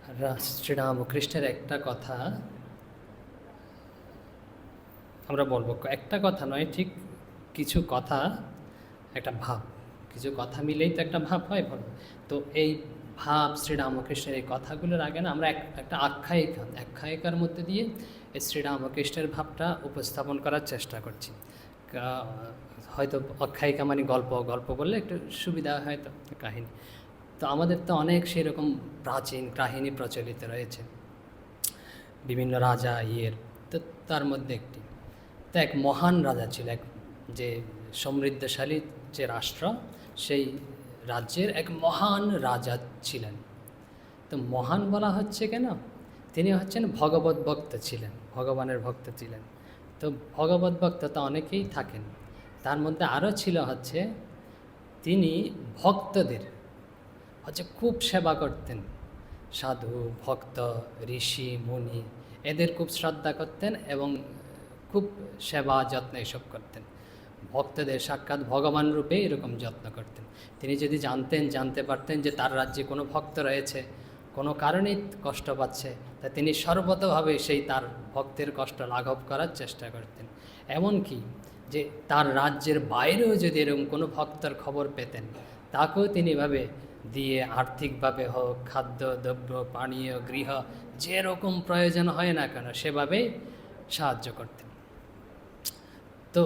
শ্রীরামকৃষ্ণের একটা কথা আমরা বলবো, একটা কথা নয়, ঠিক কিছু কথা, একটা ভাব, কিছু কথা মিলেই তো একটা ভাব হয় বলো। তো এই ভাব শ্রীরামকৃষ্ণের এই কথাগুলোর আগে না আমরা একটা আখ্যায়িকার মধ্যে দিয়ে এই শ্রীরামকৃষ্ণের ভাবটা উপস্থাপন করার চেষ্টা করছি। হয়তো আখ্যায়িকা মানে গল্প, গল্প বললে একটু সুবিধা হয়, তো কাহিনী। তো আমাদের তো অনেক সেরকম প্রাচীন কাহিনী প্রচলিত রয়েছে বিভিন্ন রাজা তো তার মধ্যে একটি, তো এক মহান রাজা ছিল, এক যে সমৃদ্ধশালী যে রাষ্ট্র, সেই রাজ্যের এক মহান রাজা ছিলেন। তো মহান বলা হচ্ছে কেন? তিনি হচ্ছেন ভগবত ভক্ত ছিলেন, ভগবানের ভক্ত ছিলেন। তো ভগবত ভক্ত তো অনেকেই থাকেন, তার মধ্যে আরও ছিল হচ্ছে তিনি ভক্তদের খুব সেবা করতেন। সাধু, ভক্ত, ঋষি, মুনি এদের খুব শ্রদ্ধা করতেন এবং খুব সেবা যত্ন এসব করতেন। ভক্তদের সাক্ষাৎ ভগবান রূপে এরকম যত্ন করতেন। তিনি যদি জানতে পারতেন যে তার রাজ্যে কোনো ভক্ত রয়েছে, কোনো কারণেই কষ্ট পাচ্ছে, তা তিনি সর্বতভাবে সেই তার ভক্তের কষ্ট লাঘব করার চেষ্টা করতেন। এমনকি যে তার রাজ্যের বাইরেও যদি এরকম কোনো ভক্তর খবর পেতেন, তাকেও তিনি এভাবে দিয়ে আর্থিকভাবে হোক, খাদ্য দ্রব্য, পানীয়, গৃহ, যেরকম প্রয়োজন হয় না কেন সেভাবেই সাহায্য করতেন। তো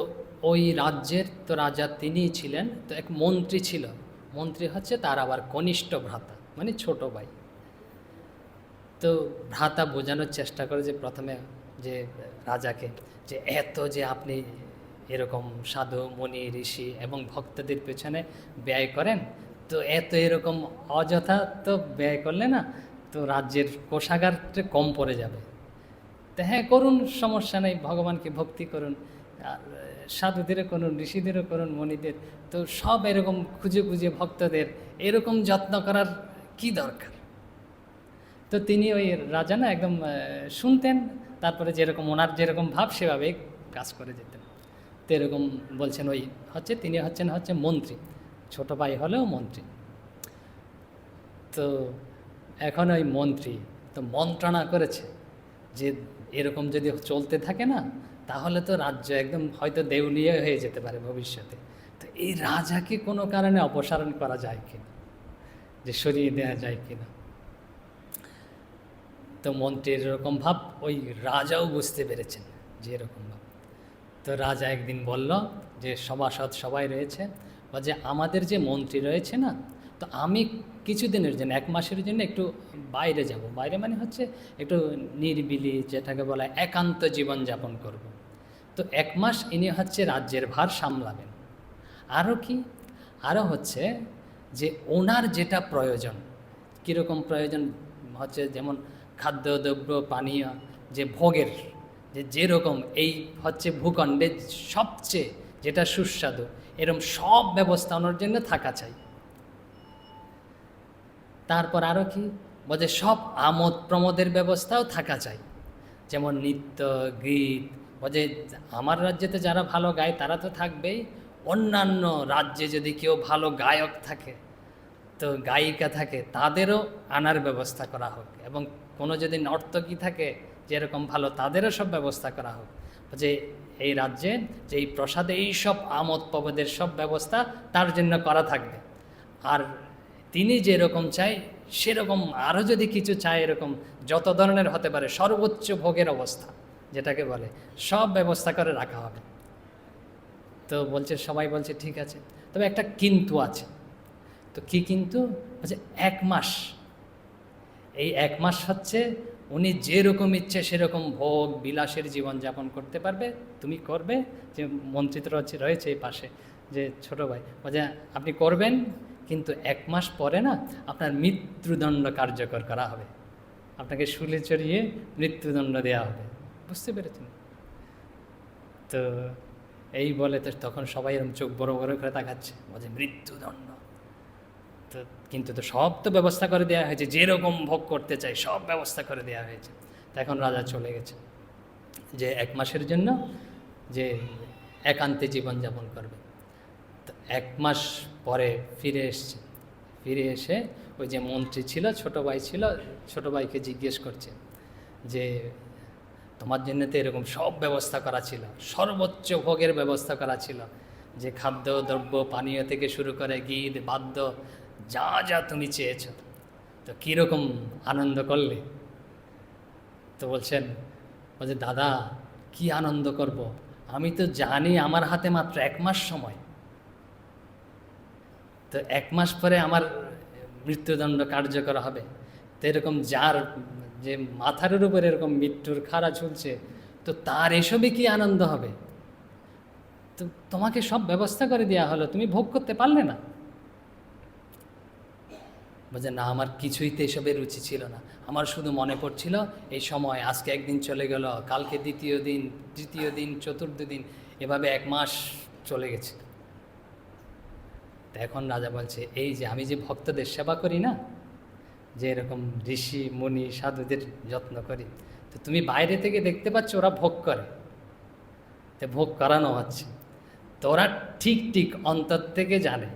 ওই রাজ্যের তো রাজা তিনিই ছিলেন। তো এক মন্ত্রী ছিল, মন্ত্রী হচ্ছে তার আবার কনিষ্ঠ ভ্রাতা, মানে ছোট ভাই। তো ভ্রাতা বোঝানোর চেষ্টা করে যে প্রথমে যে রাজাকে, যে এত যে আপনি এরকম সাধু, মুনি, ঋষি এবং ভক্তদের পেছনে ব্যয় করেন, তো এত এরকম অযথা তো ব্যয় করলে না, তো রাজ্যের কোষাগারটা কম পড়ে যাবে। তো হ্যাঁ, করুন, সমস্যা নেই, ভগবানকে ভক্তি করুন, আর সাধুদেরও করুন, ঋষিদেরও করুন, মুনিদের, তো সব এরকম খুঁজে খুঁজে ভক্তদের এরকম যত্ন করার কি দরকার? তো তিনি ওই রাজা না একদম শুনতেন, তারপরে যেরকম ওনার যেরকম ভাব সেভাবেই কাজ করে যেতেন। তো এরকম বলছেন, ওই তিনি হচ্ছে মন্ত্রী, ছোট ভাই হলেও মন্ত্রী। তো এখন ওই মন্ত্রী তো মন্ত্রণা করেছে যে এরকম যদি চলতে থাকে না, তাহলে তো রাজ্য একদম হয়তো দেউলিয়া হয়ে যেতে পারে ভবিষ্যতে। তো এই রাজাকে কোনো কারণে অপসারণ করা যায় কিনা, যে সরিয়ে দেওয়া যায় কিনা। তো মন্ত্রীর এরকম ভাব ওই রাজাও বুঝতে পেরেছেন যে এরকম ভাব। তো রাজা একদিন বলল যে সভাসদ সবাই রয়েছে, বা যে আমাদের যে মন্ত্রী রয়েছে না, তো আমি কিছুদিনের জন্য, 1 মাসের জন্য একটু বাইরে যাব। বাইরে মানে হচ্ছে একটু নিরিবিলি, যেটাকে বলা একান্ত জীবনযাপন করব। তো 1 মাস ইনি হচ্ছে রাজ্যের ভার সামলাবেন। আরও কি, আরও হচ্ছে যে ওনার যেটা প্রয়োজন, কীরকম প্রয়োজন হচ্ছে, যেমন খাদ্যদ্রব্য, পানীয়, যে ভোগের যেরকম এই হচ্ছে ভূখণ্ডে সবচেয়ে যেটা সুস্বাদু, এরকম সব ব্যবস্থা ওনার জন্য থাকা চাই। তারপর আরও কি বলে, সব আমোদ প্রমোদের ব্যবস্থাও থাকা চাই, যেমন নৃত্য, গীত। বলে আমার রাজ্যেতে যারা ভালো গায় তারা তো থাকবেই, অন্যান্য রাজ্যে যদি কেউ ভালো গায়ক থাকে, তো গায়িকা থাকে, তাদেরও আনার ব্যবস্থা করা হোক, এবং কোনো যদি নর্তকী থাকে যেরকম ভালো, তাদেরও সব ব্যবস্থা করা হোক। যে এই রাজ্যে যে এই প্রসাদে এই সব আমোদ প্রমোদের সব ব্যবস্থা তার জন্য করা থাকবে। আর তিনি যেরকম চাই সেরকম আরও যদি কিছু চায়, এরকম যত ধরনের হতে পারে সর্বোচ্চ ভোগের অবস্থা যেটাকে বলে, সব ব্যবস্থা করে রাখা হবে। তো বলছে, সবাই বলছে ঠিক আছে, তবে একটা কিন্তু আছে। তো কি কিন্তু? হচ্ছে 1 মাস, এই 1 মাস হচ্ছে উনি যেরকম ইচ্ছে সেরকম ভোগ বিলাসের জীবনযাপন করতে পারবে, তুমি করবে। যে মন্ত্রী তো রয়েছে এই পাশে, যে ছোট ভাই, বলছে আপনি করবেন, কিন্তু 1 মাস পরে না আপনার মৃত্যুদণ্ড কার্যকর করা হবে, আপনাকে শুলে চড়িয়ে মৃত্যুদণ্ড দেওয়া হবে। বুঝতে পেরেছেন? তো এই বলে তো তখন সবাই এরকম চোখ বড় বড় করে তাকাচ্ছে, বলছে মৃত্যুদণ্ড। তো কিন্তু তো সব তো ব্যবস্থা করে দেওয়া হয়েছে, যেরকম ভোগ করতে চাই সব ব্যবস্থা করে দেওয়া হয়েছে। তো এখন রাজা চলে গেছে যে 1 মাসের জন্য যে একান্তে জীবনযাপন করবে। তো 1 মাস পরে ফিরে এসছে, ফিরে এসে ওই যে মন্ত্রী ছিল, ছোট ভাই ছিল, ছোট ভাইকে জিজ্ঞেস করছে যে তোমার জন্য তো এরকম সব ব্যবস্থা করা ছিল, সর্বোচ্চ ভোগের ব্যবস্থা করা ছিল, যে খাদ্য দ্রব্য পানীয় থেকে শুরু করে গীত বাদ্য যা যা তুমি চেয়েছ, তো কীরকম আনন্দ করলে? তো বলছেন, বলছে দাদা কি আনন্দ করব, আমি তো জানি আমার হাতে মাত্র 1 মাস সময়, তো 1 মাস পরে আমার মৃত্যুদণ্ড কার্যকর হবে, তো এরকম যার যে মাথার উপরে এরকম মৃত্যুর খাড়া ঝুলছে, তো তার এসবে কি আনন্দ হবে? তো তোমাকে সব ব্যবস্থা করে দেওয়া হলো, তুমি ভোগ করতে পারলে না? বলছে না, আমার কিছুই তো এসবের রুচি ছিল না, আমার শুধু মনে পড়ছিল এই সময়, আজকে একদিন চলে গেল, কালকে দ্বিতীয় দিন, তৃতীয় দিন, চতুর্থ দিন, এভাবে 1 মাস চলে গেছে। তো এখন রাজা বলছে, এই যে আমি যে ভক্তদের সেবা করি না, যে এরকম ঋষি মুনি সাধুদের যত্ন করি, তো তুমি বাইরে থেকে দেখতে পাচ্ছ ওরা ভোগ করে, তো ভোগ করানো হচ্ছে, তো ওরা ঠিক ঠিক অন্তর থেকে জানে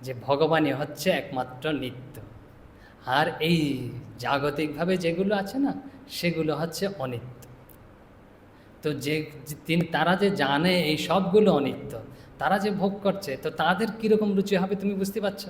যে ভগবানই হচ্ছে একমাত্র নিত্য, আর এই জাগতিকভাবে যেগুলো আছে না সেগুলো হচ্ছে অনিত্য। তো তারা যে জানে এই সবগুলো অনিত্য, তারা যে ভোগ করছে, তো তাদের কীরকম রুচি হবে তুমি বুঝতে পারছো?